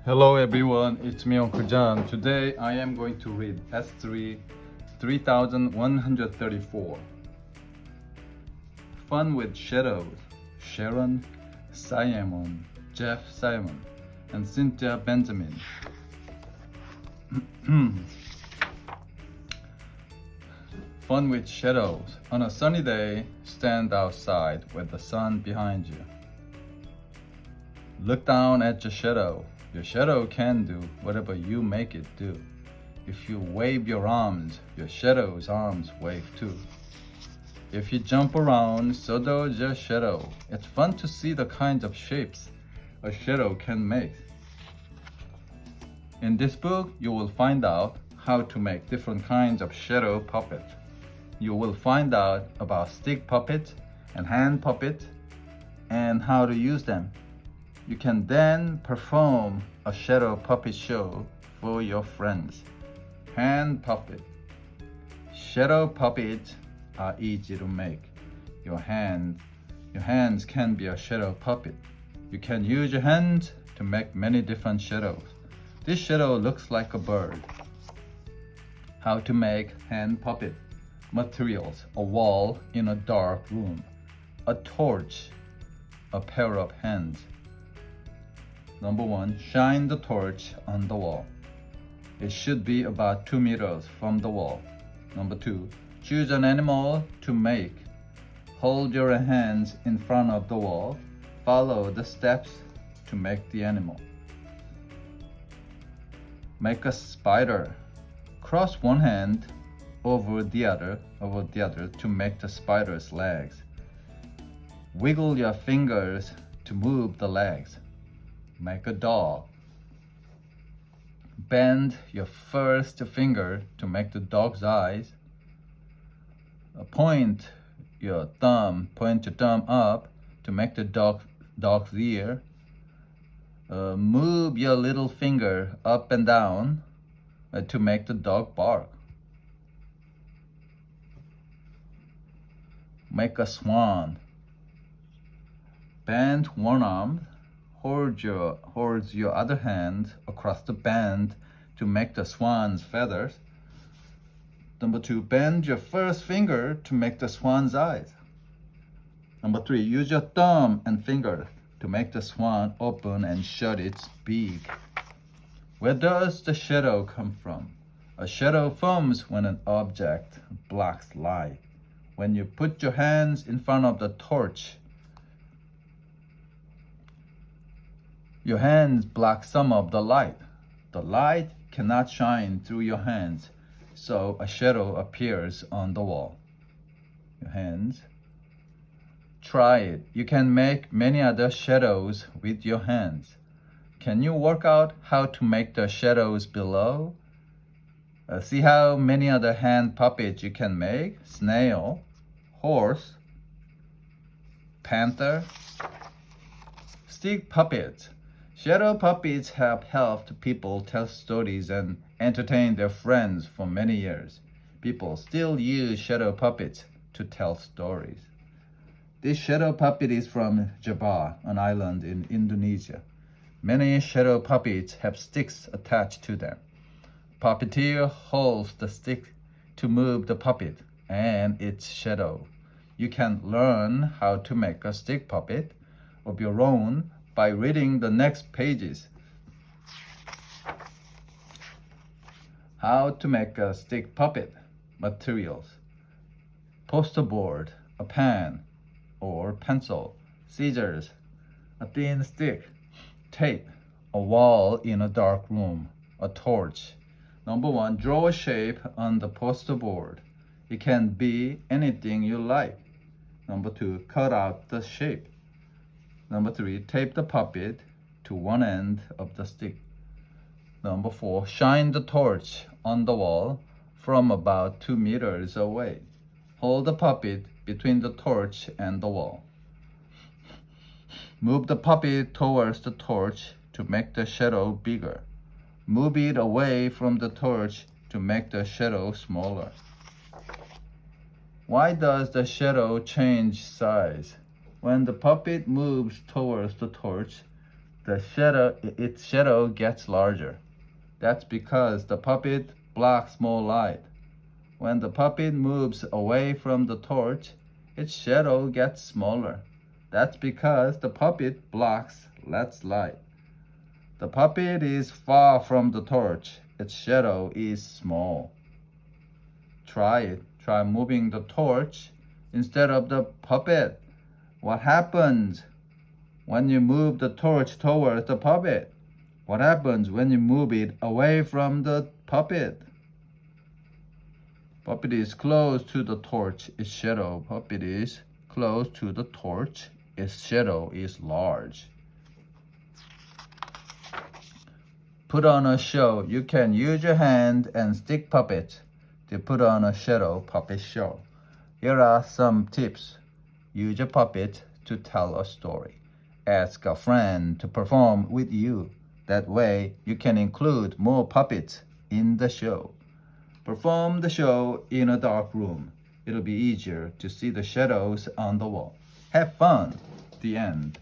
Hello everyone, it's me Uncle John. Today I am going to read S3 3134. Fun with Shadows. Sharon Simon, Jeff Simon, and Cynthia Benjamin. Fun with shadows. On a sunny day, stand outside with the sun behind you. Look down at your shadow. Your shadow can do whatever you make it do. If you wave your arms, your shadow's arms wave too. If you jump around, so does your shadow. It's fun to see the kinds of shapes a shadow can make. In this book, you will find out how to make different kinds of shadow puppets. You will find out about stick puppets and hand puppets and how to use them. You can then perform a shadow puppet show for your friends. Hand puppet. Shadow puppets are easy to make. Your hands can be a shadow puppet. You can use your hands to make many different shadows. This shadow looks like a bird. How to make hand puppet. Materials: a wall in a dark room, a torch, a pair of hands. Number 1, shine the torch on the wall. It should be about 2 meters from the wall. Number 2, choose an animal to make. Hold your hands in front of the wall. Follow the steps to make the animal. Make a spider. Cross one hand over the other to make the spider's legs. Wiggle your fingers to move the legs. Make a dog. Bend your first finger to make the dog's eyes. Point your thumb up to make the dog's ear. Move your little finger up and down to make the dog bark. Make a swan. Bend one arm. Hold your other hand across the band to make the swan's feathers. Number 2, bend your first finger to make the swan's eyes. Number 3, use your thumb and finger to make the swan open and shut its beak. Where does the shadow come from? A shadow forms when an object blocks light. When you put your hands in front of the torch, your hands block some of the light. The light cannot shine through your hands, so a shadow appears on the wall. Your hands. Try it. You can make many other shadows with your hands. Can you work out how to make the shadows below? See how many other hand puppets you can make. Snail, horse, panther, stick puppets. Shadow puppets have helped people tell stories and entertain their friends for many years. People still use shadow puppets to tell stories. This shadow puppet is from Java, an island in Indonesia. Many shadow puppets have sticks attached to them. Puppeteer holds the stick to move the puppet and its shadow. You can learn how to make a stick puppet of your own by reading the next pages. How to make a stick puppet. Materials: poster board, a pen or pencil, scissors, a thin stick, tape, a wall in a dark room, a torch. Number 1, draw a shape on the poster board. It can be anything you like. Number 2, cut out the shape. Number 3, tape the puppet to one end of the stick. Number 4, shine the torch on the wall from about 2 meters away. Hold the puppet between the torch and the wall. Move the puppet towards the torch to make the shadow bigger. Move it away from the torch to make the shadow smaller. Why does the shadow change size? When the puppet moves towards the torch, its shadow gets larger. That's because the puppet blocks more light. When the puppet moves away from the torch, its shadow gets smaller. That's because the puppet blocks less light. The puppet is far from the torch. Its shadow is small. Try it. Try moving the torch instead of the puppet. What happens when you move the torch towards the puppet? What happens when you move it away from the puppet? Puppet is close to the torch, its shadow. Puppet is close to the torch, its shadow is large. Put on a show. You can use your hand and stick puppet to put on a shadow puppet show. Here are some tips. Use a puppet to tell a story. Ask a friend to perform with you. That way, you can include more puppets in the show. Perform the show in a dark room. It'll be easier to see the shadows on the wall. Have fun. The end.